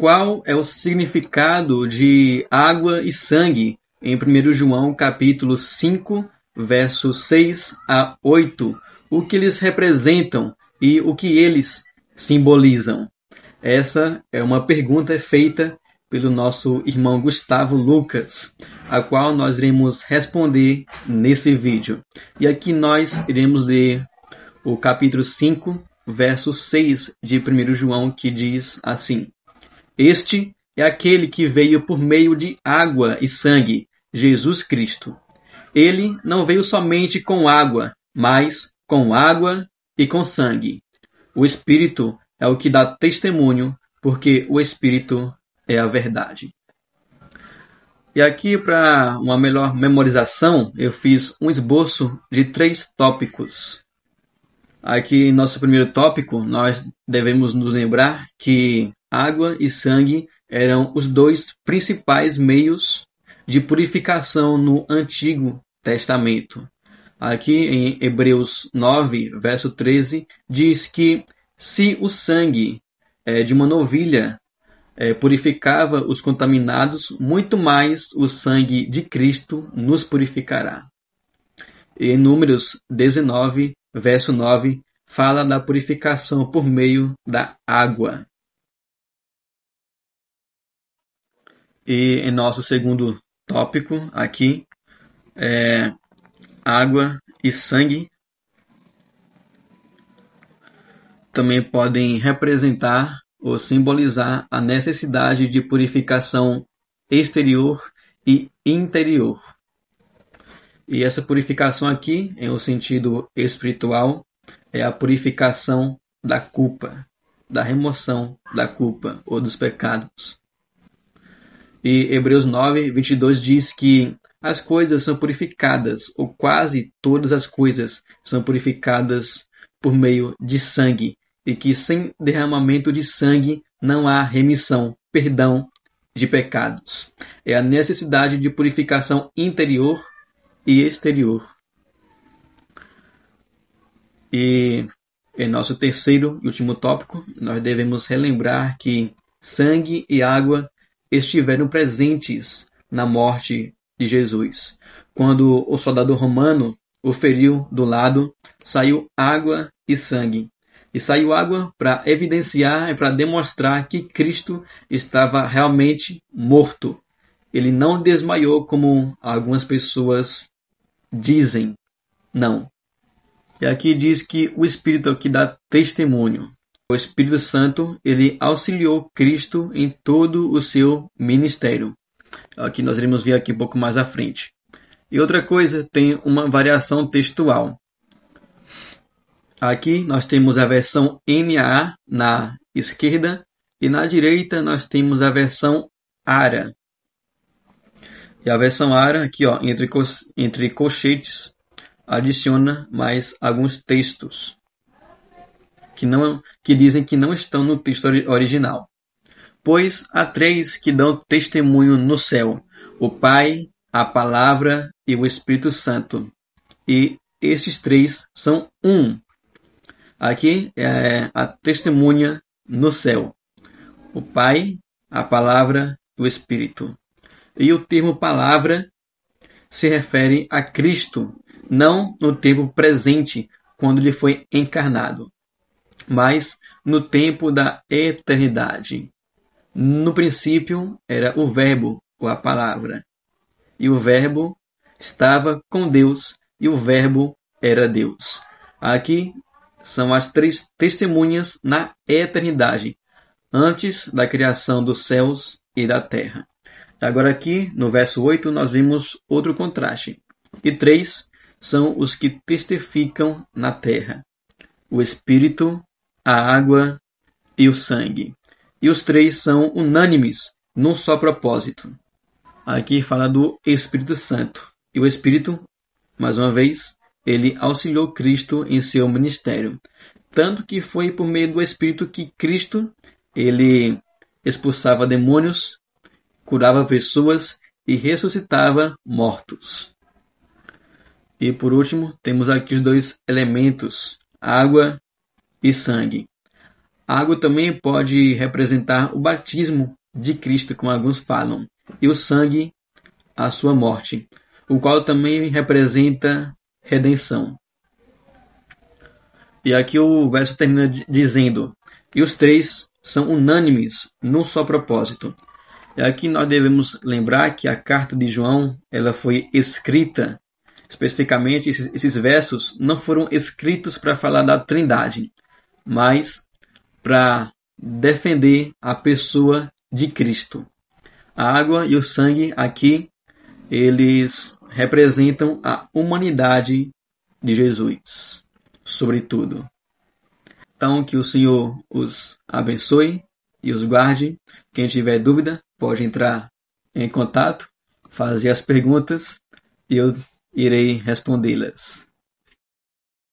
qual é o significado de água e sangue em 1 João capítulo 5, versos 6 a 8, o que eles representam e o que eles simbolizam? Essa é uma pergunta feita pelo nosso irmão Gustavo Lucas, a qual nós iremos responder nesse vídeo. E aqui nós iremos ler o capítulo 5, verso 6 de 1 João, que diz assim: Este é aquele que veio por meio de água e sangue, Jesus Cristo. Ele não veio somente com água, mas com água e com sangue. O Espírito é o que dá testemunho, porque o Espírito é a verdade. E aqui, para uma melhor memorização, eu fiz um esboço de 3 tópicos. Aqui, em nosso primeiro tópico, nós devemos nos lembrar que água e sangue eram os 2 principais meios de purificação no Antigo Testamento. Aqui em Hebreus 9, verso 13, diz que se o sangue de uma novilha purificava os contaminados, muito mais o sangue de Cristo nos purificará. E em Números 19, verso 9, fala da purificação por meio da água. E em nosso segundo tópico aqui, água e sangue também podem representar ou simbolizar a necessidade de purificação exterior e interior. E essa purificação aqui, em um sentido espiritual, é a purificação da culpa, da remoção da culpa ou dos pecados. E Hebreus 9, 22 diz que as coisas são purificadas, ou quase todas as coisas são purificadas por meio de sangue, e que sem derramamento de sangue não há remissão, perdão de pecados. É a necessidade de purificação interior e exterior. E em nosso terceiro e último tópico, nós devemos relembrar que sangue e água estiveram presentes na morte de Jesus. Quando o soldado romano o feriu do lado, saiu água e sangue. E saiu água para evidenciar e para demonstrar que Cristo estava realmente morto. Ele não desmaiou como algumas pessoas dizem. Não. E aqui diz que o Espírito é o que dá testemunho. O Espírito Santo, ele auxiliou Cristo em todo o seu ministério. Aqui nós iremos ver aqui um pouco mais à frente. E outra coisa, tem uma variação textual. Aqui nós temos a versão NAA na esquerda e na direita nós temos a versão ARA. E a versão ARA, aqui ó, entre colchetes, adiciona mais alguns textos que dizem que não estão no texto original. Pois há 3 que dão testemunho no céu: o Pai, a Palavra e o Espírito Santo. E estes 3 são um. Aqui é a testemunha no céu: o Pai, a Palavra e o Espírito. E o termo palavra se refere a Cristo, não no tempo presente, quando ele foi encarnado, mas no tempo da eternidade. No princípio era o Verbo, ou a palavra. E o Verbo estava com Deus, e o Verbo era Deus. Aqui são as 3 testemunhas na eternidade, antes da criação dos céus e da terra. Agora aqui, no verso 8, nós vimos outro contraste. E 3 são os que testificam na terra: o Espírito, a água e o sangue. E os 3 são unânimes num só propósito. Aqui fala do Espírito Santo. E o Espírito, mais uma vez, ele auxiliou Cristo em seu ministério. Tanto que foi por meio do Espírito que Cristo, ele expulsava demônios, curava pessoas e ressuscitava mortos. E por último, temos aqui os 2 elementos: água e sangue. A água também pode representar o batismo de Cristo, como alguns falam, e o sangue, a sua morte, o qual também representa redenção. E aqui o verso termina dizendo: e os três são unânimes num só propósito. E aqui nós devemos lembrar que a carta de João ela foi escrita, especificamente esses versos não foram escritos para falar da Trindade, mas para defender a pessoa de Cristo. A água e o sangue aqui, eles representam a humanidade de Jesus, sobretudo. Então, que o Senhor os abençoe e os guarde. Quem tiver dúvida, pode entrar em contato, fazer as perguntas e eu irei respondê-las.